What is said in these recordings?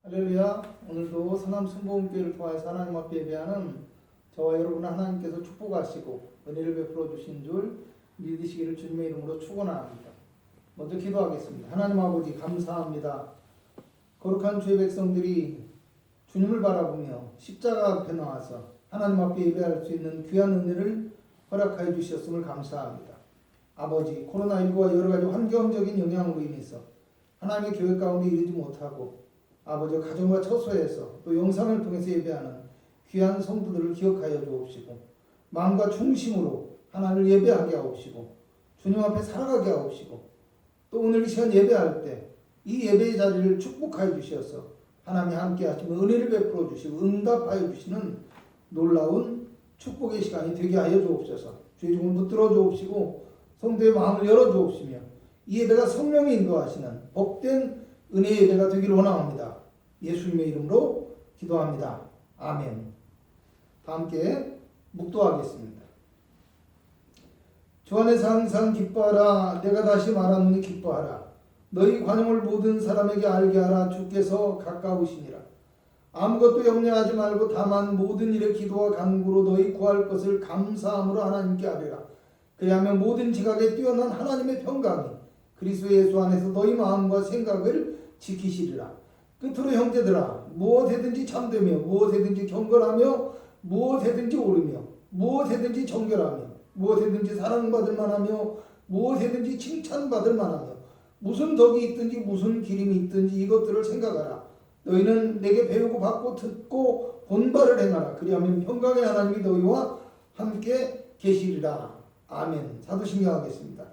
할렐루야. 오늘도 서남 순복음교회를 통하여서 하나님 앞에 예배하는 저와 여러분 하나님께서 축복하시고 은혜를 베풀어 주신 줄 믿으시기를 주님의 이름으로 축원합니다. 먼저 기도하겠습니다. 하나님 아버지 감사합니다. 거룩한 주의 백성들이 주님을 바라보며 십자가 앞에 나와서 하나님 앞에 예배할 수 있는 귀한 은혜를 허락하여 주셨음을 감사합니다. 아버지, 코로나19와 여러 가지 환경적인 영향으로 인해서 하나님의 교회 가운데 이르지 못하고 아버지 가정과 처소에서 또 영상을 통해서 예배하는 귀한 성도들을 기억하여 주옵시고 마음과 중심으로 하나님을 예배하게 하옵시고 주님 앞에 살아가게 하옵시고 또 오늘 이 시간 예배할 때 이 예배의 자리를 축복하여 주셔서 하나님이 함께 하시며 은혜를 베풀어 주시고 응답하여 주시는 놀라운 축복의 시간이 되게 하여 주옵소서. 주의 종을 붙들어 주옵시고 성도의 마음을 열어 주옵시며 이 예배가 성령이 인도하시는 복된 은혜의 예배가 되기를 원합니다. 예수님의 이름으로 기도합니다. 아멘. 다 함께 묵도하겠습니다. 주 안에서 항상 기뻐하라. 내가 다시 말하노니 기뻐하라. 너희 관용을 모든 사람에게 알게 하라. 주께서 가까우시니라. 아무것도 염려하지 말고 다만 모든 일에 기도와 간구로 너희 구할 것을 감사함으로 하나님께 아뢰라. 그리하면 모든 지각에 뛰어난 하나님의 평강이 그리스도 예수 안에서 너희 마음과 생각을 지키시리라. 끝으로 형제들아, 무엇에든지 참되며 무엇에든지 경건하며 무엇에든지 옳으며 무엇에든지 정결하며 무엇에든지 사랑받을 만하며 무엇에든지 칭찬받을 만하며 무슨 덕이 있든지 무슨 기림이 있든지 이것들을 생각하라. 너희는 내게 배우고 받고 듣고 본바를 행하라. 그리하면 평강의 하나님이 너희와 함께 계시리라. 아멘. 사도신경 하겠습니다.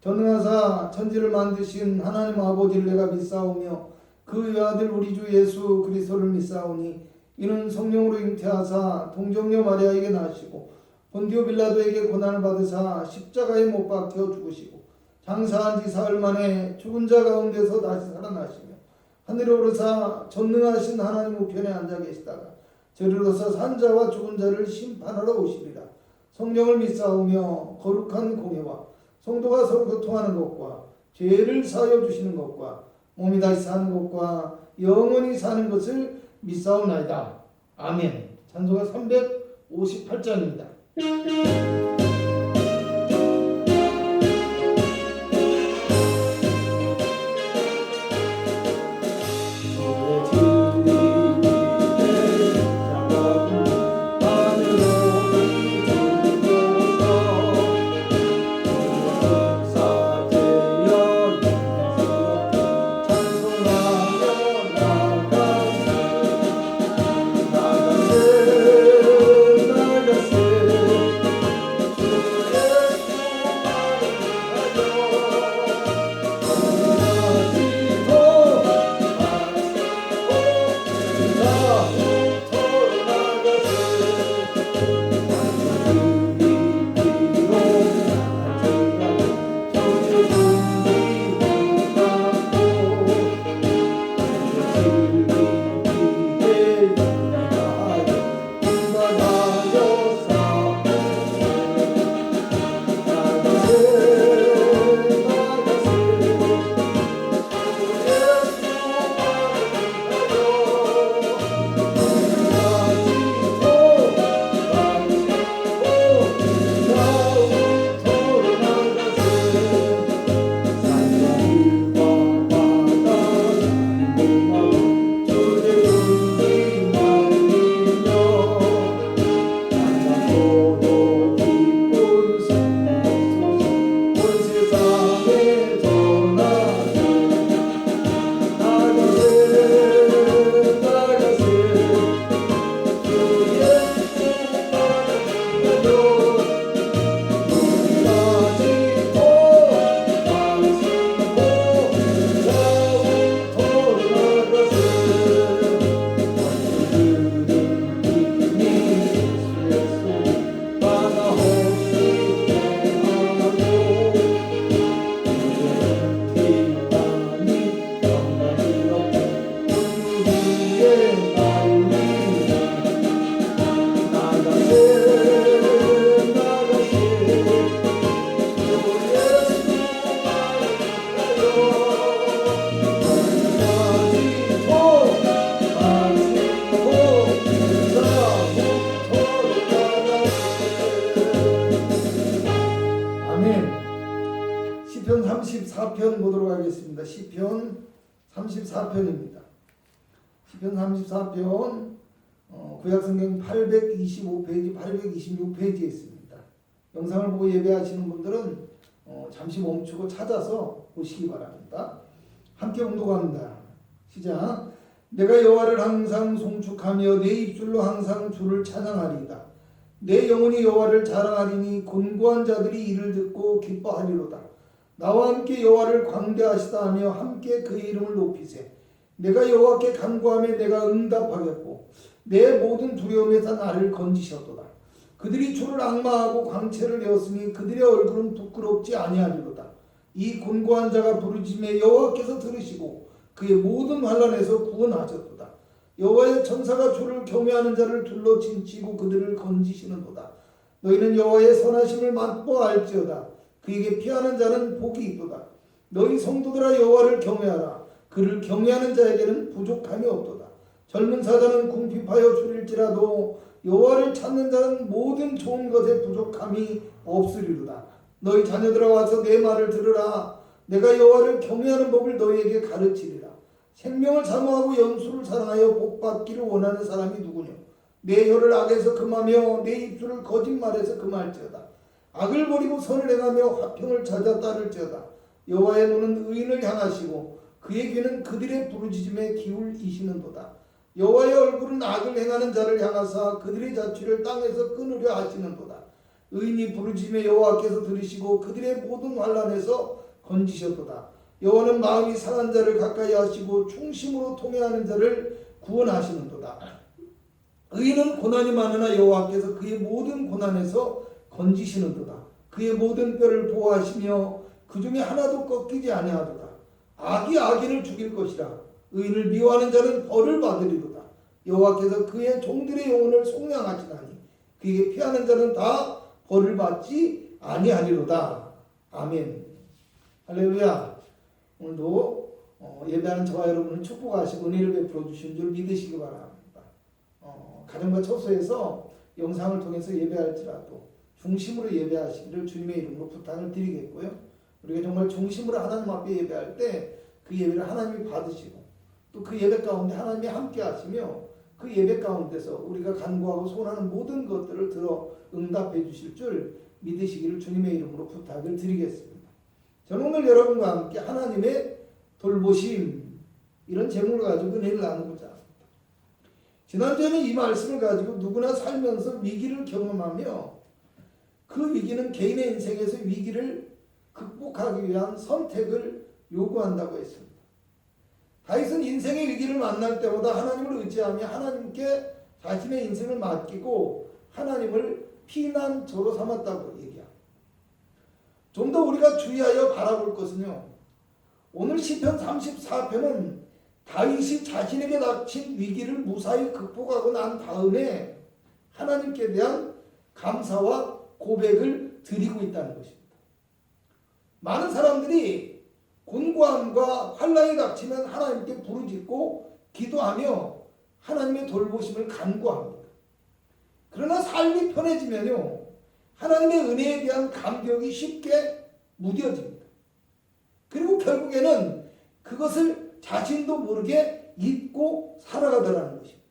전능하사 천지를 만드신 하나님 아버지를 내가 믿사오며 그 외아들 우리 주 예수 그리스도를 믿사오니 이는 성령으로 잉태하사 동정녀 마리아에게 나시고 본디오 빌라도에게 고난을 받으사 십자가에 못 박혀 죽으시고 장사한 지 사흘 만에 죽은 자 가운데서 다시 살아나시며 하늘에 오르사 전능하신 하나님 우편에 앉아 계시다가 저리로서 산 자와 죽은 자를 심판하러 오시리라. 성령을 믿사오며 거룩한 공예와 성도가 서로 교통하는 것과 죄를 사하여 주시는 것과 몸이 다시 사는 것과 영원히 사는 것을 믿사옵나이다. 아멘. 찬송가 358장입니다. 34편입니다. 시편 34편 구약성경 825페이지, 826페이지에 있습니다. 영상을 보고 예배하시는 분들은 잠시 멈추고 찾아서 보시기 바랍니다. 함께 봉독합니다. 시작. 내가 여호와를 항상 송축하며 내 입술로 항상 주를 찬양하리이다. 내 영혼이 여호와를 자랑하리니 곤고한 자들이 이를 듣고 기뻐하리로다. 나와 함께 여호와를 광대하시다 하며 함께 그의 이름을 높이세. 내가 여호와께 간구하며 내가 응답하겠고 내 모든 두려움에서 나를 건지셨도다. 그들이 주를 앙마하고 광채를 내었으니 그들의 얼굴은 부끄럽지 아니하리로다. 이 곤고한 자가 부르짖음에 여호와께서 들으시고 그의 모든 환난에서 구원하셨도다. 여호와의 천사가 주를 경외하는 자를 둘러 진치고 그들을 건지시는도다. 너희는 여호와의 선하심을 맛보알지어다. 그에게 피하는 자는 복이 있도다. 너희 성도들아 여호와를 경외하라. 그를 경외하는 자에게는 부족함이 없도다. 젊은 사자는 궁핍하여 줄일지라도 여호와를 찾는 자는 모든 좋은 것에 부족함이 없으리로다. 너희 자녀들아 와서 내 말을 들으라. 내가 여호와를 경외하는 법을 너희에게 가르치리라. 생명을 사모하고 영수를 사랑하여 복받기를 원하는 사람이 누구냐. 내 혀를 악에서 금하며 내 입술을 거짓말에서 금할지어다. 악을 버리고 선을 행하며 화평을 찾아 따를지어다. 여호와의 눈은 의인을 향하시고 그의 귀는 그들의 부르짖음에 기울이시는도다. 여호와의 얼굴은 악을 행하는 자를 향하사 그들의 자취를 땅에서 끊으려 하시는도다. 의인이 부르짖음에 여호와께서 들으시고 그들의 모든 환난에서 건지셨도다. 여호와는 마음이 상한 자를 가까이 하시고 충심으로 통회하는 자를 구원하시는도다. 의인은 고난이 많으나 여호와께서 그의 모든 고난에서 건지시는도다. 그의 모든 뼈를 보호하시며 그 중에 하나도 꺾이지 아니하도다. 악이 악인을 죽일 것이라. 의인을 미워하는 자는 벌을 받으리로다. 여호와께서 그의 종들의 영혼을 속량하시나니 그에게 피하는 자는 다 벌을 받지 아니하리로다. 아멘. 할렐루야. 오늘도 예배하는 저와 여러분을 축복하시고 은혜를 베풀어 주신 줄 믿으시기 바랍니다. 가정과 처소에서 영상을 통해서 예배할지라도 중심으로 예배하시기를 주님의 이름으로 부탁을 드리겠고요. 우리가 정말 중심으로 하나님 앞에 예배할 때 그 예배를 하나님이 받으시고 또 그 예배 가운데 하나님이 함께 하시며 그 예배 가운데서 우리가 간구하고 소원하는 모든 것들을 들어 응답해 주실 줄 믿으시기를 주님의 이름으로 부탁을 드리겠습니다. 저는 오늘 여러분과 함께 하나님의 돌보심 이런 제목을 가지고 은혜를 나누고자 합니다. 지난주에는 이 말씀을 가지고 누구나 살면서 위기를 경험하며 그 위기는 개인의 인생에서 위기를 극복하기 위한 선택을 요구한다고 했습니다. 다윗은 인생의 위기를 만날 때마다 하나님을 의지하며 하나님께 자신의 인생을 맡기고 하나님을 피난처로 삼았다고 얘기합니다. 좀 더 우리가 주의하여 바라볼 것은요. 오늘 시편 34편은 다윗이 자신에게 닥친 위기를 무사히 극복하고 난 다음에 하나님께 대한 감사와 고백을 드리고 있다는 것입니다. 많은 사람들이 곤고함과 환난이 닥치면 하나님께 부르짖고 기도하며 하나님의 돌보심을 간구합니다. 그러나 삶이 편해지면요. 하나님의 은혜에 대한 감격이 쉽게 무뎌집니다. 그리고 결국에는 그것을 자신도 모르게 잊고 살아가더라는 것입니다.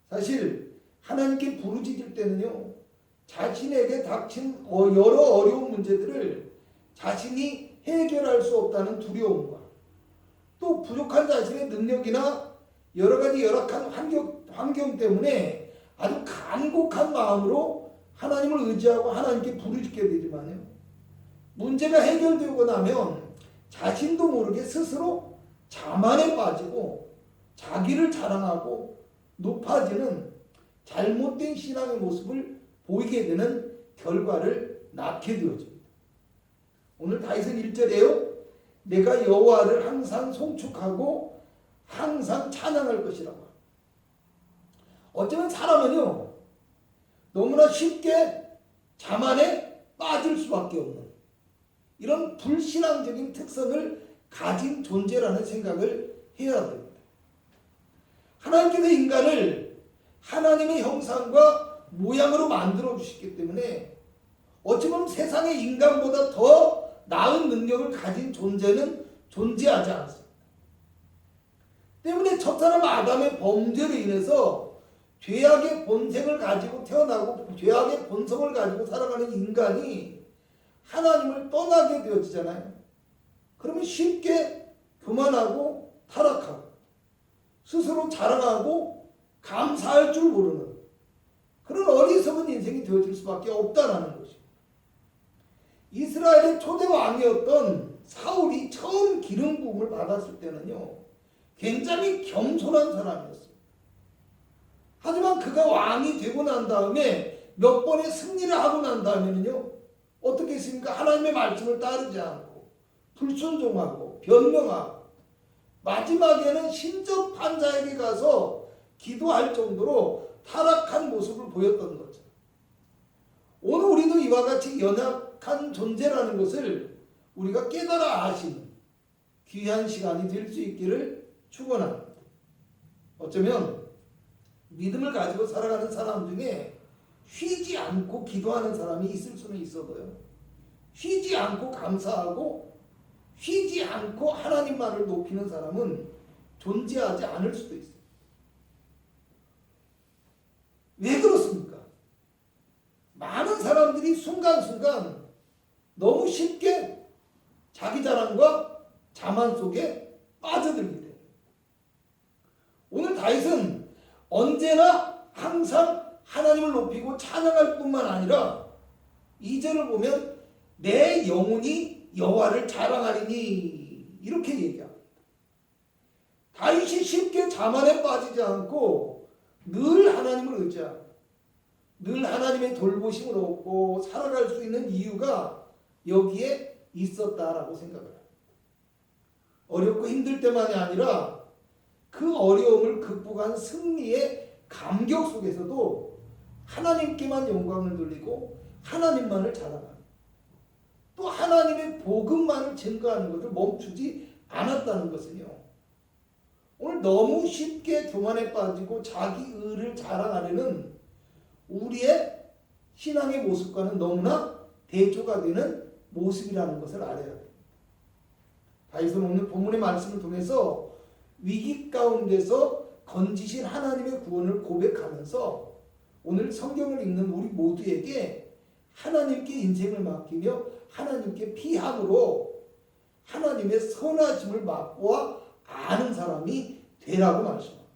사실 하나님께 부르짖을 때는요. 자신에게 닥친 여러 어려운 문제들을 자신이 해결할 수 없다는 두려움과 또 부족한 자신의 능력이나 여러 가지 열악한 환경 때문에 아주 간곡한 마음으로 하나님을 의지하고 하나님께 부르짖게 되지만요. 문제가 해결되고 나면 자신도 모르게 스스로 자만에 빠지고 자기를 자랑하고 높아지는 잘못된 신앙의 모습을 보이게 되는 결과를 낳게 되어집니다. 오늘 다윗은 1절에요. 내가 여호와를 항상 송축하고 항상 찬양할 것이라고. 어쩌면 사람은요. 너무나 쉽게 자만에 빠질 수밖에 없는 이런 불신앙적인 특성을 가진 존재라는 생각을 해야 됩니다. 하나님께서 인간을 하나님의 형상과 모양으로 만들어 주셨기 때문에 어쩌면 세상의 인간보다 더 나은 능력을 가진 존재는 존재하지 않습니다. 원래 첫사람 아담의 범죄로 인해서 죄악의 본성을 가지고 태어나고 죄악의 본성을 가지고 살아가는 인간이 하나님을 떠나게 되어지잖아요. 그러면 쉽게 교만하고 타락하고 스스로 자랑하고 감사할 줄 모르는 그런 어리석은 인생이 되어질 수밖에 없다라는 것입니다. 이스라엘의 초대 왕이었던 사울이 처음 기름 부음을 받았을 때는요, 굉장히 겸손한 사람이었어요. 하지만 그가 왕이 되고 난 다음에 몇 번의 승리를 하고 난 다음에는요, 어떻게 했습니까? 하나님의 말씀을 따르지 않고 불순종하고 변명하고 마지막에는 신적 판자에게 가서 기도할 정도로 타락한 모습을 보였던 거죠. 오늘 우리도 이와 같이 연약한 존재라는 것을 우리가 깨달아 아시는 귀한 시간이 될 수 있기를 축원합니다. 어쩌면 믿음을 가지고 살아가는 사람 중에 쉬지 않고 기도하는 사람이 있을 수는 있어도요, 쉬지 않고 감사하고 쉬지 않고 하나님만을 높이는 사람은 존재하지 않을 수도 있어요. 왜 그렇습니까? 많은 사람들이 순간순간 너무 쉽게 자기 자랑과 자만 속에 빠져들게 돼요. 오늘 다윗은 언제나 항상 하나님을 높이고 찬양할 뿐만 아니라 2절을 보면 내 영혼이 여호와를 자랑하리니 이렇게 얘기합니다. 다윗이 쉽게 자만에 빠지지 않고 늘 하나님을 의지하고 늘 하나님의 돌보심을 얻고 살아갈 수 있는 이유가 여기에 있었다라고 생각을 합니다. 어렵고 힘들 때만이 아니라 그 어려움을 극복한 승리의 감격 속에서도 하나님께만 영광을 돌리고 하나님만을 자랑하는, 또 하나님의 복음만을 증거하는 것을 멈추지 않았다는 것은요, 오늘 너무 쉽게 교만에 빠지고 자기 의를 자랑하려는 우리의 신앙의 모습과는 너무나 대조가 되는 모습이라는 것을 알아야 됩니다. 다윗은 오늘 본문의 말씀을 통해서 위기 가운데서 건지신 하나님의 구원을 고백하면서 오늘 성경을 읽는 우리 모두에게 하나님께 인생을 맡기며 하나님께 피함으로 하나님의 선하심을 맛보아 아는 사람이 되라고 말씀합니다.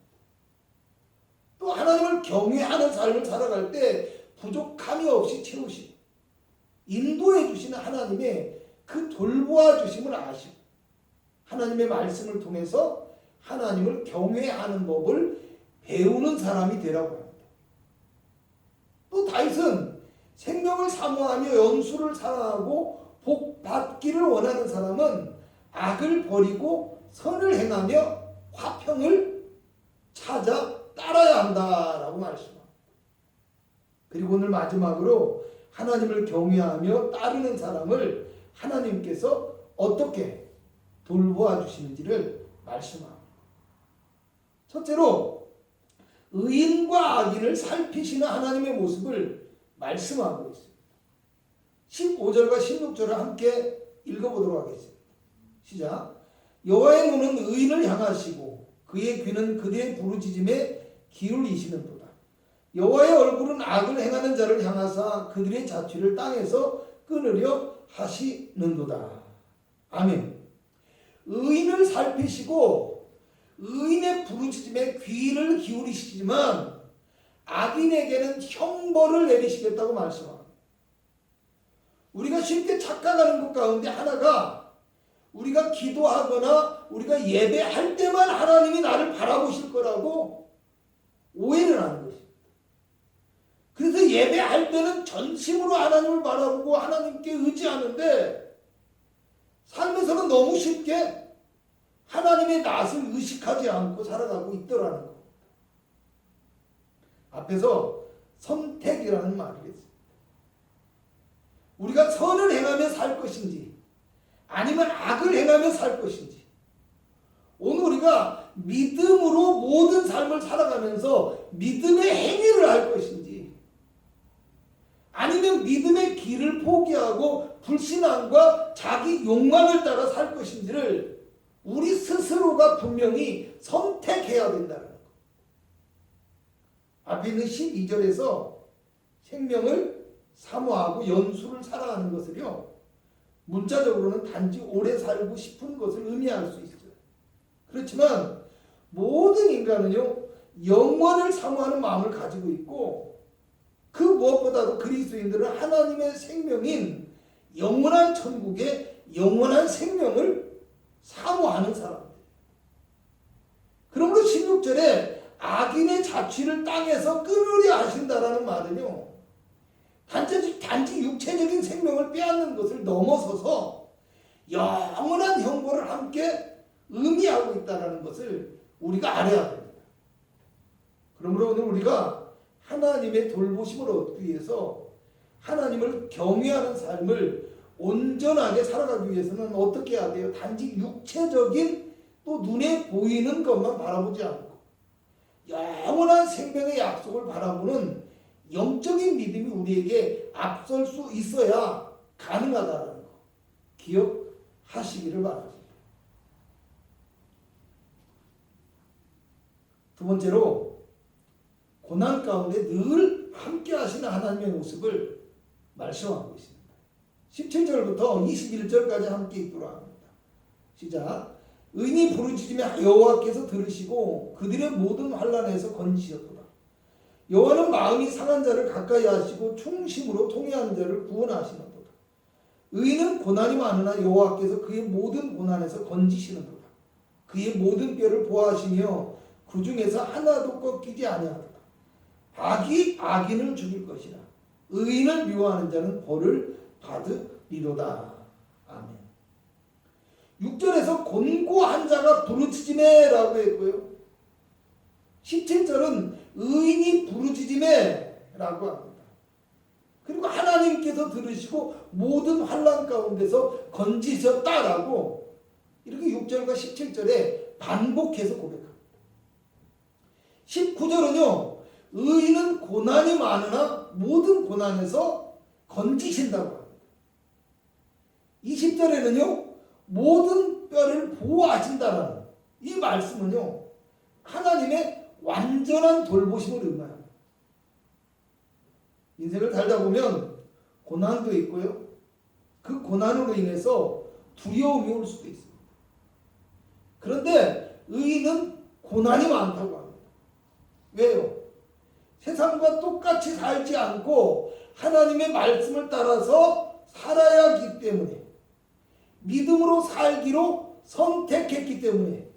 또 하나님을 경외하는 삶을 살아갈 때 부족함이 없이 채우시고 인도해 주시는 하나님의 그 돌보아 주심을 아시고 하나님의 말씀을 통해서 하나님을 경외하는 법을 배우는 사람이 되라고 합니다. 또 다윗은 생명을 사모하며 연수를 사랑하고 복 받기를 원하는 사람은 악을 버리고 선을 행하며 화평을 찾아 따라야 한다라고 말씀합니다. 그리고 오늘 마지막으로 하나님을 경외하며 따르는 사람을 하나님께서 어떻게 돌보아 주시는지를 말씀합니다. 첫째로 의인과 악인을 살피시는 하나님의 모습을 말씀하고 있습니다. 15절과 16절을 함께 읽어보도록 하겠습니다. 시작. 여호와의 눈은 의인을 향하시고 그의 귀는 그들의 부르짖음에 기울이시는도다. 여호와의 얼굴은 악을 행하는 자를 향하사 그들의 자취를 땅에서 끊으려 하시는도다. 아멘. 의인을 살피시고 의인의 부르짖음에 귀를 기울이시지만 악인에게는 형벌을 내리시겠다고 말씀합니다. 우리가 쉽게 착각하는 것 가운데 하나가 우리가 기도하거나 우리가 예배할 때만 하나님이 나를 바라보실 거라고 오해를 하는 것입니다. 그래서 예배할 때는 전심으로 하나님을 바라보고 하나님께 의지하는데 삶에서는 너무 쉽게 하나님의 낯을 의식하지 않고 살아가고 있더라는 겁니다. 앞에서 선택이라는 말을 했습니다. 우리가 선을 행하며 살 것인지 아니면 악을 행하며 살 것인지, 오늘 우리가 믿음으로 모든 삶을 살아가면서 믿음의 행위를 할 것인지 아니면 믿음의 길을 포기하고 불신앙과 자기 욕망을 따라 살 것인지를 우리 스스로가 분명히 선택해야 된다는 거. 앞에 있는 12절에서 생명을 사모하고 연수를 사랑하는 것을요, 문자적으로는 단지 오래 살고 싶은 것을 의미할 수 있어요. 그렇지만 모든 인간은요, 영원을 사모하는 마음을 가지고 있고, 그 무엇보다도 그리스도인들은 하나님의 생명인 영원한 천국의 영원한 생명을 사모하는 사람들. 그러므로 16절에 악인의 자취를 땅에서 끊으려 하신다라는 말은요, 단지 육체적인 생명을 빼앗는 것을 넘어서서 영원한 형벌을 함께 의미하고 있다는 것을 우리가 알아야 됩니다. 그러므로 오늘 우리가 하나님의 돌보심을 얻기 위해서 하나님을 경외하는 삶을 온전하게 살아가기 위해서는 어떻게 해야 돼요? 단지 육체적인 또 눈에 보이는 것만 바라보지 않고 영원한 생명의 약속을 바라보는 영적인 믿음이 우리에게 앞설 수 있어야 가능하다는 거 기억하시기를 바랍니다. 두 번째로, 고난 가운데 늘 함께 하시는 하나님의 모습을 말씀하고 있습니다. 17절부터 21절까지 함께 읽도록 합니다. 시작. 의인이 부르짖으며 여호와께서 들으시고 그들의 모든 환난에서 건지셨도다. 여호와는 마음이 상한 자를 가까이 하시고 충심으로 통회한 자를 구원하시는도다. 의인은 고난이 많으나 여호와께서 그의 모든 고난에서 건지시는도다. 그의 모든 뼈를 보호하시며 그 중에서 하나도 꺾이지 아니하도다. 악이 악인을 죽일 것이라. 의인을 미워하는 자는 벌을 받으리로다. 아멘. 6절에서 곤고한 자가 부르짖으매라고 했고요. 17절은 의인이 부르짖으매라고 합니다. 그리고 하나님께서 들으시고 모든 환난 가운데서 건지셨다라고 이렇게 6절과 17절에 반복해서 고백합니다. 19절은요. 의인은 고난이 많으나 모든 고난에서 건지신다고 합니다. 20절에는요. 모든 뼈를 보호하신다라는 이 말씀은요. 하나님의 완전한 돌보심을 의미합니다. 인생을 살다 보면 고난도 있고요. 그 고난으로 인해서 두려움이 올 수도 있습니다. 그런데 의인은 고난이 많다고 합니다. 왜요? 세상과 똑같이 살지 않고 하나님의 말씀을 따라서 살아야 하기 때문에, 믿음으로 살기로 선택했기 때문에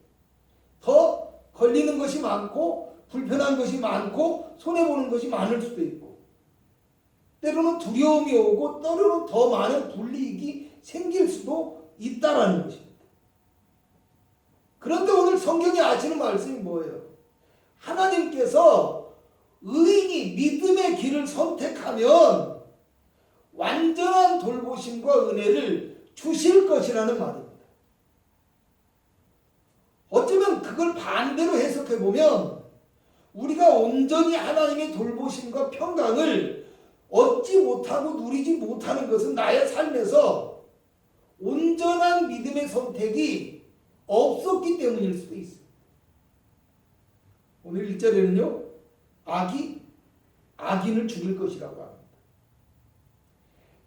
더 걸리는 것이 많고 불편한 것이 많고 손해보는 것이 많을 수도 있고, 때로는 두려움이 오고 때로는 더 많은 불이익이 생길 수도 있다라는 것입니다. 그런데 오늘 성경이 하시는 말씀이 뭐예요? 하나님께서 의인이 믿음의 길을 선택하면 완전한 돌보심과 은혜를 주실 것이라는 말입니다. 어쩌면 그걸 반대로 해석해 보면 우리가 온전히 하나님의 돌보심과 평강을 얻지 못하고 누리지 못하는 것은 나의 삶에서 온전한 믿음의 선택이 없었기 때문일 수도 있습니다. 오늘 1절에는요. 악이 악인을 죽일 것이라고 합니다.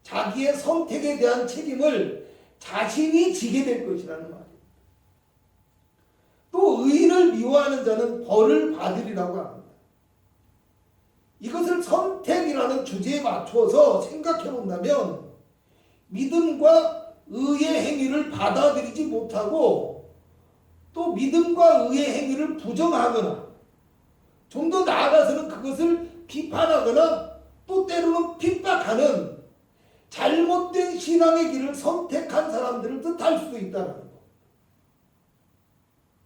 자기의 선택에 대한 책임을 자신이 지게 될 것이라는 말입니다. 또 의인을 미워하는 자는 벌을 받으리라고 합니다. 이것을 선택이라는 주제에 맞추어서 생각해 본다면 믿음과 의의 행위를 받아들이지 못하고 또 믿음과 의의 행위를 부정하거나 좀 더 나아가서는 그것을 비판하거나 또 때로는 핍박하는 잘못된 신앙의 길을 선택한 사람들을 뜻할 수도 있다는 것.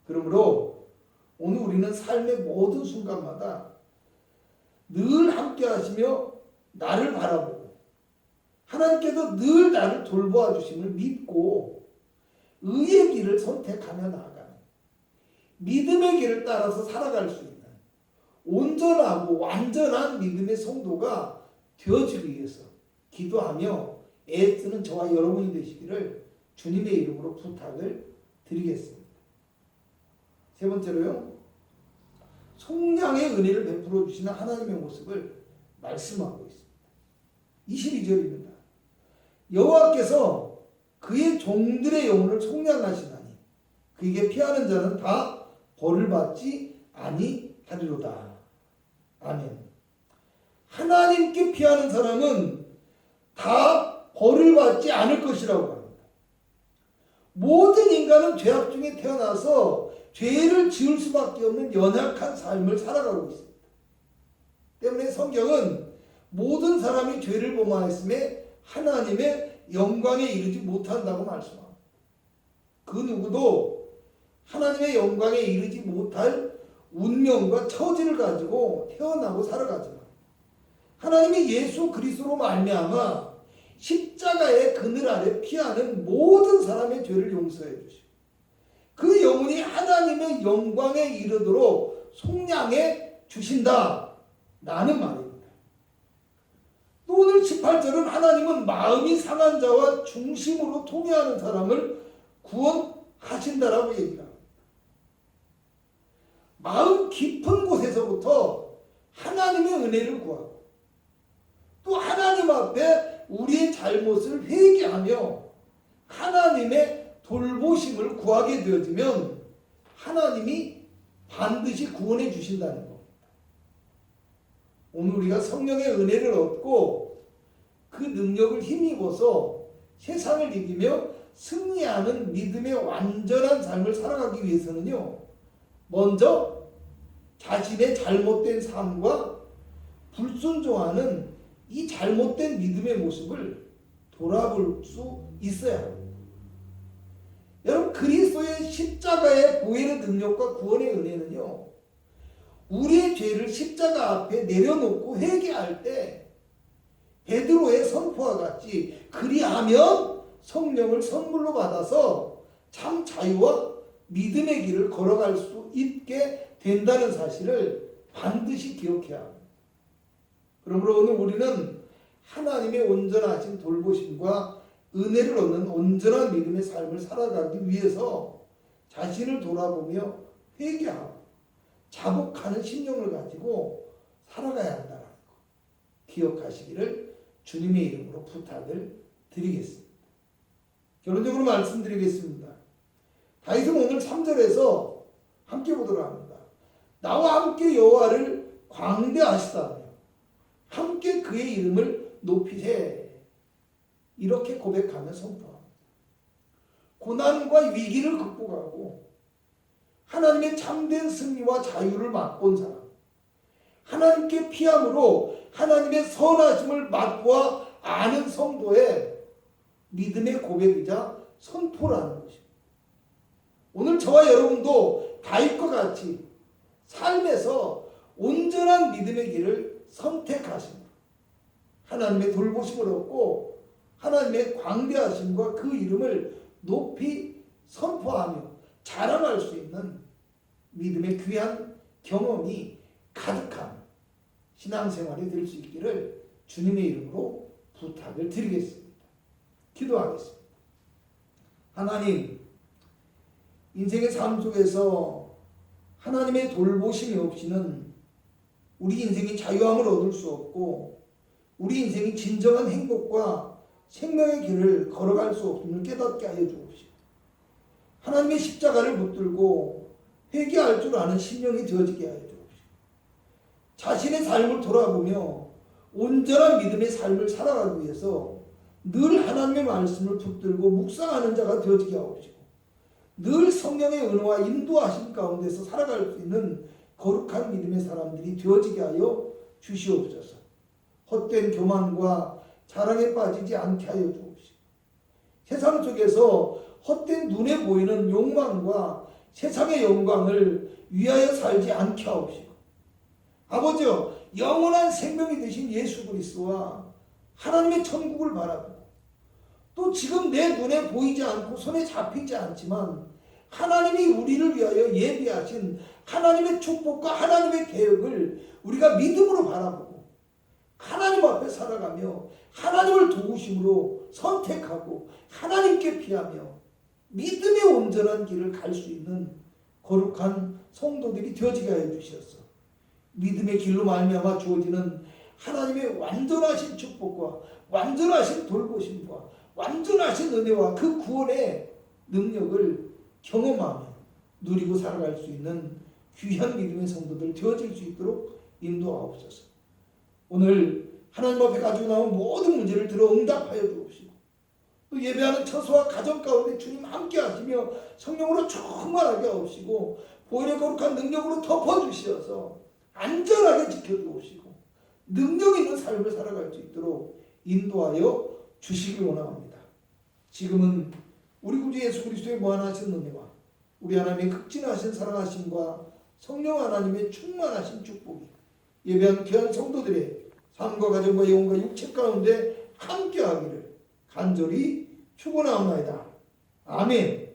그러므로 오늘 우리는 삶의 모든 순간마다 늘 함께 하시며 나를 바라보고 하나님께서 늘 나를 돌보아 주심을 믿고 의의 길을 선택하며 나아가는 믿음의 길을 따라서 살아갈 수 있는 온전하고 완전한 믿음의 성도가 되어지기 위해서 기도하며 애쓰는 저와 여러분이 되시기를 주님의 이름으로 부탁을 드리겠습니다. 세 번째로요. 속량의 은혜를 베풀어 주시는 하나님의 모습을 말씀하고 있습니다. 22절입니다. 여호와께서 그의 종들의 영혼을 속량하시나니 그에게 피하는 자는 다 벌을 받지 아니하리로다. 아멘. 하나님께 피하는 사람은 다 벌을 받지 않을 것이라고 합니다. 모든 인간은 죄악 중에 태어나서 죄를 지을 수밖에 없는 연약한 삶을 살아가고 있습니다. 때문에 성경은 모든 사람이 죄를 범하였음에 하나님의 영광에 이르지 못한다고 말씀합니다. 그 누구도 하나님의 영광에 이르지 못할 운명과 처지를 가지고 태어나고 살아가지만 하나님이 예수 그리스도로 말미암아 십자가의 그늘 아래 피하는 모든 사람의 죄를 용서해 주시고 그 영혼이 하나님의 영광에 이르도록 속량해 주신다 라는 말입니다. 또 오늘 18절은 하나님은 마음이 상한 자와 중심으로 통회하는 사람을 구원하신다라고 얘기를 합니다. 마음 깊은 곳에서부터 하나님의 은혜를 구하고 또 하나님 앞에 우리의 잘못을 회개하며 하나님의 돌보심을 구하게 되어지면 하나님이 반드시 구원해 주신다는 겁니다. 오늘 우리가 성령의 은혜를 얻고 그 능력을 힘입어서 세상을 이기며 승리하는 믿음의 완전한 삶을 살아가기 위해서는요, 먼저 자신의 잘못된 삶과 불순종하는 이 잘못된 믿음의 모습을 돌아볼 수 있어야 합니다. 여러분, 그리스도의 십자가의 보혈의 능력과 구원의 은혜는요, 우리의 죄를 십자가 앞에 내려놓고 회개할 때 베드로의 선포와 같이 그리하면 성령을 선물로 받아서 참 자유와 믿음의 길을 걸어갈 수 있게 된다는 사실을 반드시 기억해야 합니다. 그러므로 오늘 우리는 하나님의 온전하신 돌보심과 은혜를 얻는 온전한 믿음의 삶을 살아가기 위해서 자신을 돌아보며 회개하고 자복하는 심령을 가지고 살아가야 한다는 것 기억하시기를 주님의 이름으로 부탁을 드리겠습니다. 결론적으로 말씀드리겠습니다. 다윗은 오늘 3절에서 함께 보도록 합니다. 나와 함께 여호와를 광대하시다며 함께 그의 이름을 높이세. 이렇게 고백하며 선포합니다. 고난과 위기를 극복하고 하나님의 참된 승리와 자유를 맛본 사람, 하나님께 피함으로 하나님의 선하심을 맛보아 아는 성도의 믿음의 고백이자 선포라는 것입니다. 오늘 저와 여러분도 다윗과 같이 삶에서 온전한 믿음의 길을 선택하십니다. 하나님의 돌보심을 얻고 하나님의 광대하심과 그 이름을 높이 선포하며 자랑할 수 있는 믿음의 귀한 경험이 가득한 신앙생활이 될 수 있기를 주님의 이름으로 부탁을 드리겠습니다. 기도하겠습니다. 하나님, 인생의 삶 속에서 하나님의 돌보심이 없이는 우리 인생이 자유함을 얻을 수 없고 우리 인생이 진정한 행복과 생명의 길을 걸어갈 수 없음을 깨닫게 하여 주옵시고 하나님의 십자가를 붙들고 회개할 줄 아는 심령이 되어지게 하여 주옵시고 자신의 삶을 돌아보며 온전한 믿음의 삶을 살아가기 위해서 늘 하나님의 말씀을 붙들고 묵상하는 자가 되어지게 하옵시고 늘 성령의 은혜와 인도하심 가운데서 살아갈 수 있는 거룩한 믿음의 사람들이 되어지게 하여 주시옵소서. 헛된 교만과 자랑에 빠지지 않게 하여 주옵시고 세상 속에서 헛된 눈에 보이는 욕망과 세상의 영광을 위하여 살지 않게 하옵시고 아버지여, 영원한 생명이 되신 예수 그리스도와 하나님의 천국을 바라보고 또 지금 내 눈에 보이지 않고 손에 잡히지 않지만 하나님이 우리를 위하여 예비하신 하나님의 축복과 하나님의 계획을 우리가 믿음으로 바라보고 하나님 앞에 살아가며 하나님을 도우심으로 선택하고 하나님께 피하며 믿음의 온전한 길을 갈 수 있는 거룩한 성도들이 되어지게 하여 주시옵소서. 믿음의 길로 말미암아 주어지는 하나님의 완전하신 축복과 완전하신 돌보심과 완전하신 은혜와 그 구원의 능력을 경험하며 누리고 살아갈 수 있는 귀한 믿음의 성도들 되어질 수 있도록 인도하옵소서. 오늘 하나님 앞에 가지고 나온 모든 문제를 들어 응답하여 주옵시고 또 예배하는 처소와 가정 가운데 주님 함께 하시며 성령으로 충만하게 하옵시고 보혈의 거룩한 능력으로 덮어주시어서 안전하게 지켜주옵시고 능력 있는 삶을 살아갈 수 있도록 인도하여 주시길 원합니다. 지금은 우리 구주 예수 그리스도의 무한하신 은혜와 우리 하나님의 극진하신 사랑하심과 성령 하나님의 충만하신 축복이 예배한 귀한 성도들의 삶과 가정과 영혼과 육체 가운데 함께하기를 간절히 축원하옵나이다. 아멘.